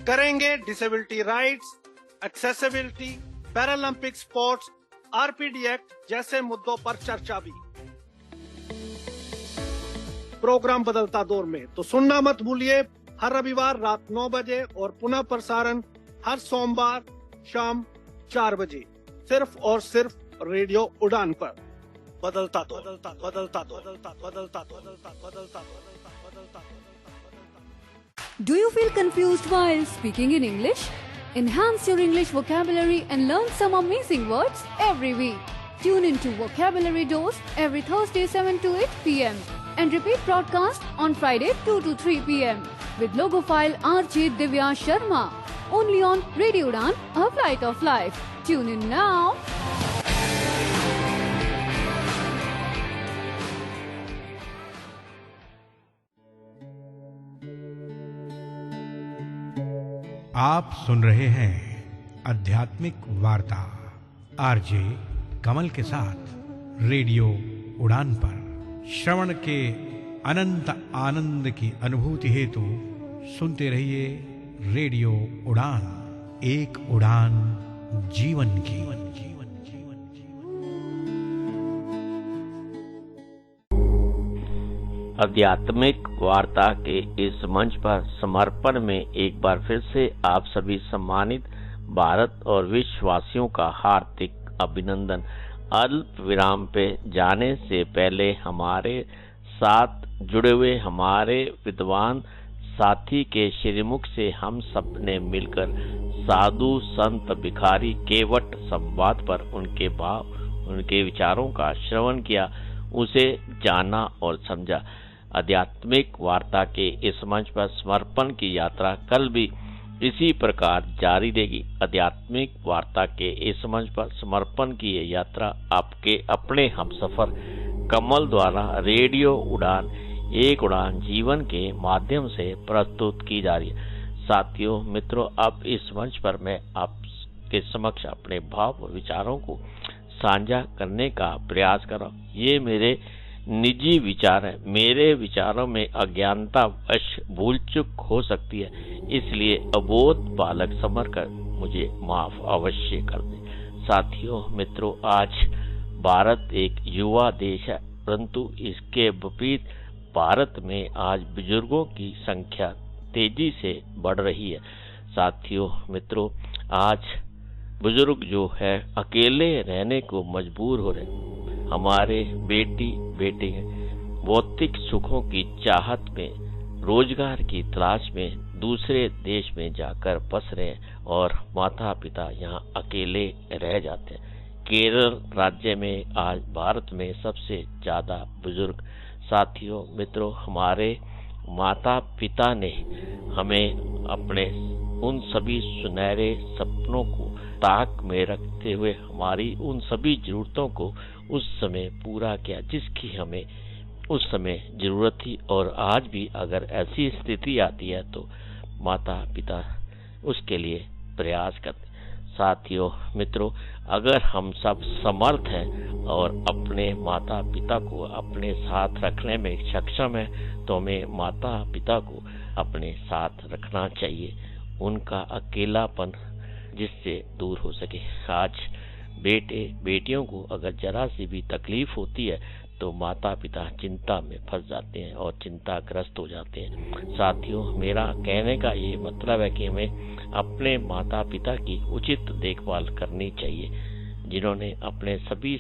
करेंगे disability rights, accessibility, Paralympic sports, RPD act जैसे मुद्दों पर चर्चा भी। प्रोग्राम बदलता दौर में तो सुनना मत भूलिए, हर रविवार रात 9 बजे और पुनः प्रसारण हर सोमवार शाम 4 बजे, सिर्फ और सिर्फ रेडियो उड़ान पर। बदलता दौर, बदलता दौर, बदलता दौर, बदलता दौर, बदलता दौर। Do you feel confused while speaking in English? Enhance your English vocabulary and learn some amazing words every week. Tune into Vocabulary Dose every Thursday 7 to 8 p.m. and repeat broadcast on Friday 2 to 3 p.m. with logophile RJ Divya Sharma. Only on Radio Udan, a flight of life. Tune in now. आप सुन रहे हैं आध्यात्मिक वार्ता RJ कमल के साथ radio उड़ान पर। श्रवण के अनंत आनंद की अनुभूति हेतु सुनते रहिए रेडियो उड़ान, एक उड़ान जीवन की। आध्यात्मिक वार्ता के इस मंच पर समर्पण में एक बार फिर से आप सभी सम्मानित भारत और विश्ववासियों का हार्दिक अभिनंदन। अल्प विराम पे जाने से पहले हमारे साथ जुड़े हुए हमारे विद्वान साथी के श्रीमुख से हम सब ने मिलकर साधु संत भिखारी केवट संवाद पर उनके भाव, उनके विचारों का श्रवण किया, उसे जाना और समझा। आध्यात्मिक वार्ता के इस मंच पर समर्पण की यात्रा कल भी इसी प्रकार जारी रहेगी। आध्यात्मिक वार्ता के इस मंच पर समर्पण की ये यात्रा आपके अपने हमसफर कमल द्वारा रेडियो उड़ान, एक उड़ान जीवन के माध्यम से प्रस्तुत की जा रही है। साथियों, मित्रों, अब इस मंच पर मैं आपके समक्ष अपने भाव और विचारों को साझा करने का प्रयास कर रहा हूँ। ये मेरे निजी विचार है, मेरे विचारों में अज्ञानता वश भूल चूक हो सकती है, इसलिए अबोध बालक समझकर मुझे माफ अवश्य कर दे। साथियों, मित्रों, आज भारत एक युवा देश है, परंतु इसके विपरीत भारत में आज बुजुर्गों की संख्या तेजी से बढ़ रही है। साथियों, मित्रों, आज बुजुर्ग जो है अकेले रहने को मजबूर हो रहे। हमारे बेटी बेटे भौतिक सुखों की चाहत में, रोजगार की तलाश में दूसरे देश में जाकर बस रहे हैं और माता पिता यहाँ अकेले रह जाते हैं। केरल राज्य में आज भारत में सबसे ज्यादा बुजुर्ग। साथियों, मित्रों, हमारे माता पिता ने हमें अपने उन सभी सुनहरे सपनों को ताक में रखते हुए हमारी उन सभी जरूरतों को उस समय पूरा किया जिसकी हमें उस समय जरूरत थी, और आज भी अगर ऐसी स्थिति आती है तो माता पिता उसके लिए प्रयास करते। साथियों, मित्रों, अगर हम सब समर्थ हैं और अपने माता पिता को अपने साथ रखने में सक्षम है तो हमें माता पिता को अपने साथ रखना चाहिए, उनका अकेलापन जिससे दूर हो सके। आज बेटे बेटियों को अगर जरा सी भी तकलीफ होती है तो माता पिता चिंता में फंस जाते हैं और चिंताग्रस्त हो जाते हैं। साथियों, मेरा कहने का ये मतलब है कि हमें अपने माता पिता की उचित देखभाल करनी चाहिए, जिन्होंने अपने सभी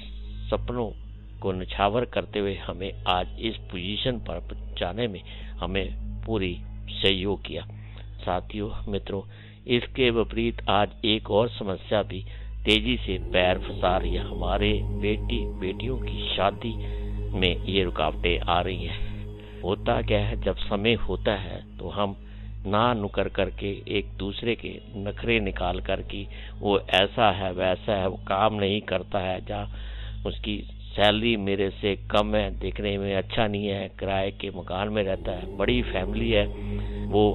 सपनों को निछावर करते हुए हमें आज इस पोजीशन पर पहुंचाने में हमें पूरी सहयोग किया। साथियों, मित्रों, इसके विपरीत आज एक और समस्या भी तेजी से पैर फंसा रही है। हमारे बेटी बेटियों की शादी में ये रुकावटें आ रही हैं। होता क्या है, जब समय होता है तो हम ना नुकर करके एक दूसरे के नखरे निकाल कर कि वो ऐसा है वैसा है, वो काम नहीं करता है, जहाँ उसकी सैलरी मेरे से कम है, देखने में अच्छा नहीं है, किराए के मकान में रहता है, बड़ी फैमिली है, वो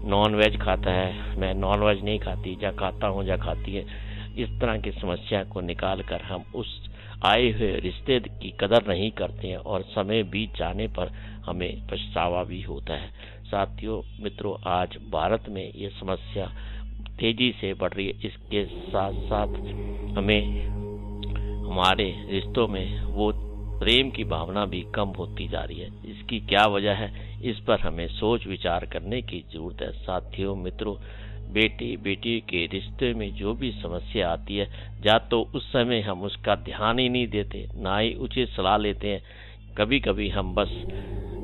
नॉन वेज खाता है, मैं नॉन वेज नहीं खाती, या खाता हूँ या खाती है। इस तरह की समस्या को निकाल कर हम उस आए हुए रिश्ते की कदर नहीं करते हैं और समय बीत जाने पर हमें पछतावा भी होता है। साथियों मित्रों, आज भारत में ये समस्या तेजी से बढ़ रही है। इसके साथ साथ हमें हमारे रिश्तों में वो प्रेम की भावना भी कम होती जा रही है। इसकी क्या वजह है, इस पर हमें सोच विचार करने की जरूरत है। साथियों मित्रों, बेटी बेटी के रिश्ते में जो भी समस्या आती है, या तो उस समय हम उसका ध्यान ही नहीं देते, ना ही उचित सलाह लेते हैं। कभी कभी हम बस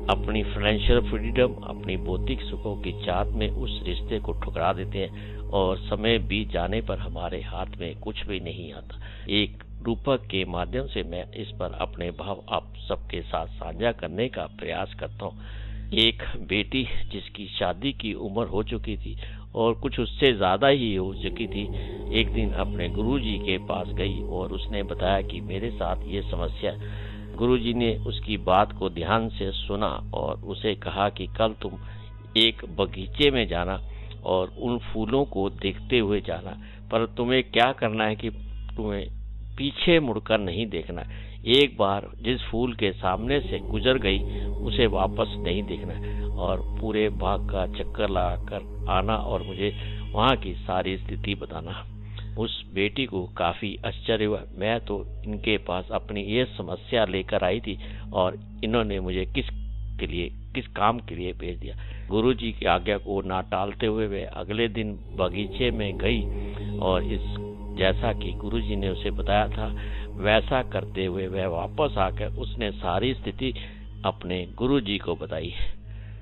अपनी फाइनेंशियल फ्रीडम, अपनी भौतिक सुखों की चाहत में उस रिश्ते को ठुकरा देते हैं और समय बीत जाने पर हमारे हाथ में कुछ भी नहीं आता। एक रूपक के माध्यम से मैं इस पर अपने भाव आप सबके साथ साझा करने का प्रयास करता हूँ। एक बेटी जिसकी शादी की उम्र हो चुकी थी और कुछ उससे ज्यादा ही हो चुकी थी, एक दिन अपने गुरुजी के पास गई और उसने बताया कि मेरे साथ ये समस्या है। गुरुजी ने उसकी बात को ध्यान से सुना और उसे कहा कि कल तुम एक बगीचे में जाना और उन फूलों को देखते हुए जाना, पर तुम्हें क्या करना है कि तुम्हें पीछे मुड़कर नहीं देखना। एक बार जिस फूल के सामने से गुजर गई उसे वापस नहीं देखना और पूरे बाग का चक्कर लगाकर आना और मुझे वहाँ की सारी स्थिति बताना। उस बेटी को काफी आश्चर्य हुआ। मैं तो इनके पास अपनी ये समस्या लेकर आई थी और इन्होंने मुझे किस काम के लिए भेज दिया। गुरुजी की आज्ञा को ना टालते हुए वे अगले दिन बगीचे में गई और जैसा कि गुरुजी ने उसे बताया था वैसा करते हुए वह वापस आकर उसने सारी स्थिति अपने गुरुजी को बताई।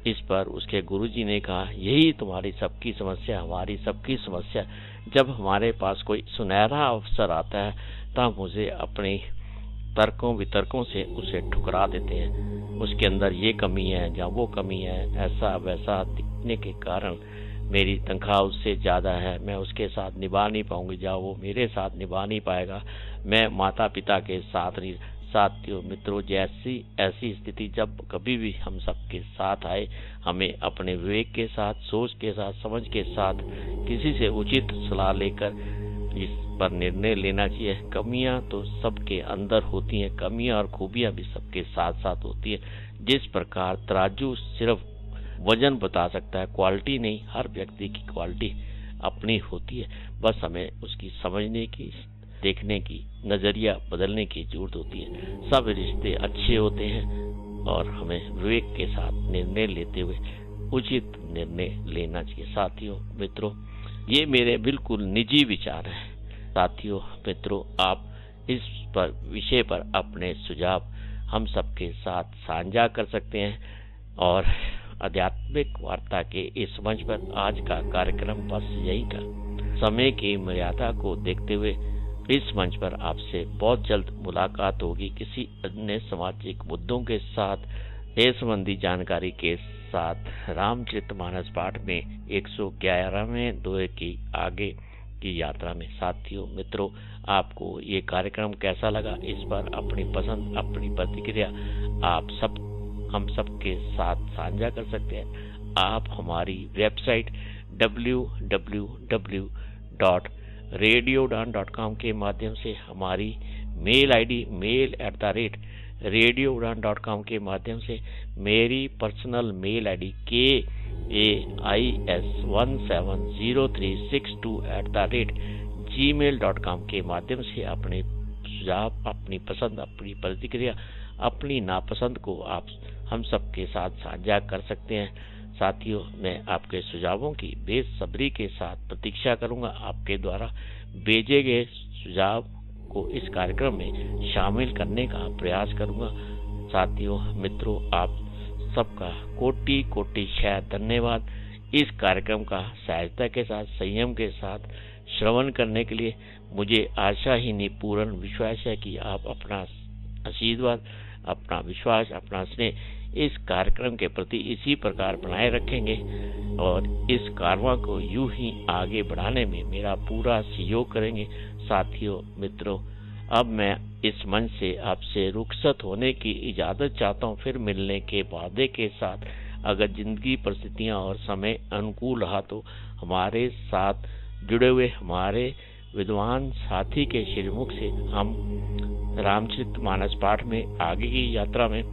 इस पर उसके गुरुजी ने कहा, यही तुम्हारी सबकी समस्या, हमारी सबकी समस्या। जब हमारे पास कोई सुनहरा अवसर आता है तब मुझे अपने तर्कों वितर्कों से उसे ठुकरा देते हैं। उसके अंदर ये कमी है या वो कमी है, ऐसा वैसा दिखने के कारण मेरी तनख्वाह उससे ज़्यादा है, मैं उसके साथ निभा नहीं पाऊंगी या वो मेरे साथ निभा नहीं पाएगा, मैं माता पिता के साथ नहीं। साथियों मित्रों, जैसी ऐसी स्थिति जब कभी भी हम सबके साथ आए, हमें अपने विवेक के साथ, सोच के साथ, समझ के साथ किसी से उचित सलाह लेकर इस पर निर्णय लेना चाहिए। कमियां तो सबके अंदर होती हैं, कमियां और खूबियां भी सबके साथ साथ होती है। जिस प्रकार तराजू सिर्फ वजन बता सकता है, क्वालिटी नहीं, हर व्यक्ति की क्वालिटी अपनी होती है। बस हमें उसकी समझने की, देखने की, नजरिया बदलने की जरूरत होती है। सब रिश्ते अच्छे होते हैं और हमें विवेक के साथ निर्णय लेते हुए उचित निर्णय लेना चाहिए। साथियों मित्रों, ये मेरे बिल्कुल निजी विचार हैं। साथियों मित्रों, आप इस पर विषय पर अपने सुझाव हम सबके साथ साझा कर सकते हैं और आध्यात्मिक वार्ता के इस मंच पर आज का कार्यक्रम बस यही था। समय की मर्यादा को देखते हुए इस मंच पर आपसे बहुत जल्द मुलाकात होगी किसी अन्य सामाजिक मुद्दों के साथ, देश संबंधी जानकारी के साथ। रामचरितमानस पाठ में 111वें दोहे की आगे की यात्रा में। साथियों मित्रों, आपको ये कार्यक्रम कैसा लगा, इस पर अपनी पसंद, अपनी प्रतिक्रिया हम सबके साथ साझा कर सकते हैं। आप हमारी वेबसाइट www.radioudan.com के माध्यम से, हमारी मेल आईडी mail@radioudan.com के माध्यम से, मेरी पर्सनल मेल आईडी KAIS170362@gmail.com के माध्यम से अपने सुझाव, अपनी पसंद, अपनी प्रतिक्रिया, अपनी नापसंद को आप हम सबके साथ साझा कर सकते हैं। साथियों, मैं आपके सुझावों की बेसब्री के साथ प्रतीक्षा करूंगा। आपके द्वारा भेजे गए सुझाव को इस कार्यक्रम में शामिल करने का प्रयास करूंगा। साथियों मित्रों, आप सबका कोटि कोटि धन्यवाद। इस कार्यक्रम का सहजता के साथ, संयम के साथ श्रवण करने के लिए मुझे आशा ही नहीं, पूर्ण विश्वास है कि आप अपना आशीर्वाद, अपना विश्वास, अपना स्नेह इस कार्यक्रम के प्रति इसी प्रकार बनाए रखेंगे और इस कारवां को यूं ही आगे बढ़ाने में मेरा पूरा सहयोग करेंगे। साथियों मित्रों, अब मैं इस मंच से आपसे रुखसत होने की इजाजत चाहता हूं। फिर मिलने के वादे के साथ अगर जिंदगी परिस्थितियां और समय अनुकूल रहा तो हमारे साथ जुड़े हुए हमारे विद्वान साथी के श्रीमुख से हम रामचरित मानस पाठ में आगे की यात्रा में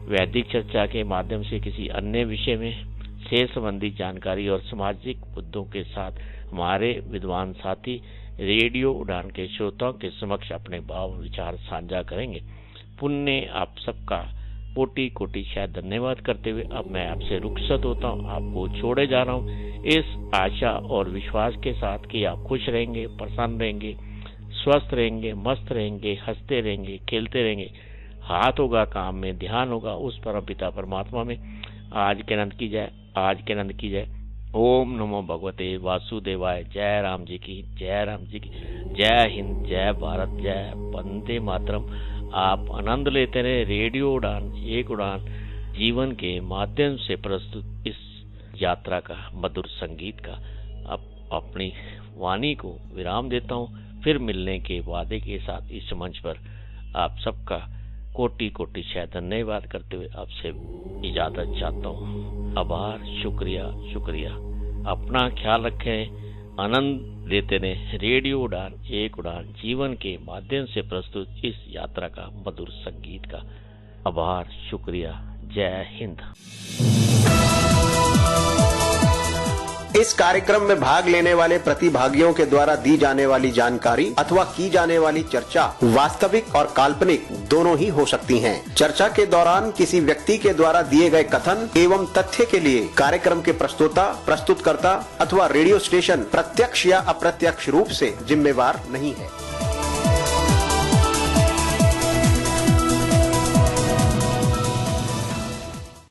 वैदिक चर्चा के माध्यम से किसी अन्य विषय में से संबंधी जानकारी और सामाजिक मुद्दों के साथ हमारे विद्वान साथी रेडियो उड़ान के श्रोताओं के समक्ष अपने भाव विचार साझा करेंगे। पुण्य आप सबका कोटि कोटि शायद धन्यवाद करते हुए अब मैं आपसे रुखसत होता हूँ, आपको छोड़े जा रहा हूँ इस आशा और विश्वास के साथ कि आप खुश रहेंगे, प्रसन्न रहेंगे, स्वस्थ रहेंगे, मस्त रहेंगे, हंसते रहेंगे, खेलते रहेंगे, हाथ होगा काम में, ध्यान होगा उस परम पिता परमात्मा में। आज के आनंद की जय, आज के आनंद की जय। ओम नमो भगवते वासुदेवाय। जय राम जी की, जय राम जी की, जय हिंद, जय भारत, जय वंदे मातरम। आप आनंद लेते रहे रेडियो उड़ान, एक उड़ान जीवन के माध्यम से प्रस्तुत इस यात्रा का, मधुर संगीत का। अब अपनी वाणी को विराम देता हूँ, फिर मिलने के वादे के साथ इस मंच पर आप सबका कोटि कोटि शायद धन्यवाद करते हुए आपसे इजाजत चाहता हूँ। आभार, शुक्रिया, शुक्रिया। अपना ख्याल रखें, आनंद लेते रहे रेडियो उड़ान, एक उड़ान जीवन के माध्यम से प्रस्तुत इस यात्रा का, मधुर संगीत का। आभार, शुक्रिया, जय हिंद। इस कार्यक्रम में भाग लेने वाले प्रतिभागियों के द्वारा दी जाने वाली जानकारी अथवा की जाने वाली चर्चा वास्तविक और काल्पनिक दोनों ही हो सकती हैं। चर्चा के दौरान किसी व्यक्ति के द्वारा दिए गए कथन एवं तथ्य के लिए कार्यक्रम के प्रस्तोता, प्रस्तुतकर्ता अथवा रेडियो स्टेशन प्रत्यक्ष या अप्रत्यक्ष रूप से जिम्मेवार नहीं है।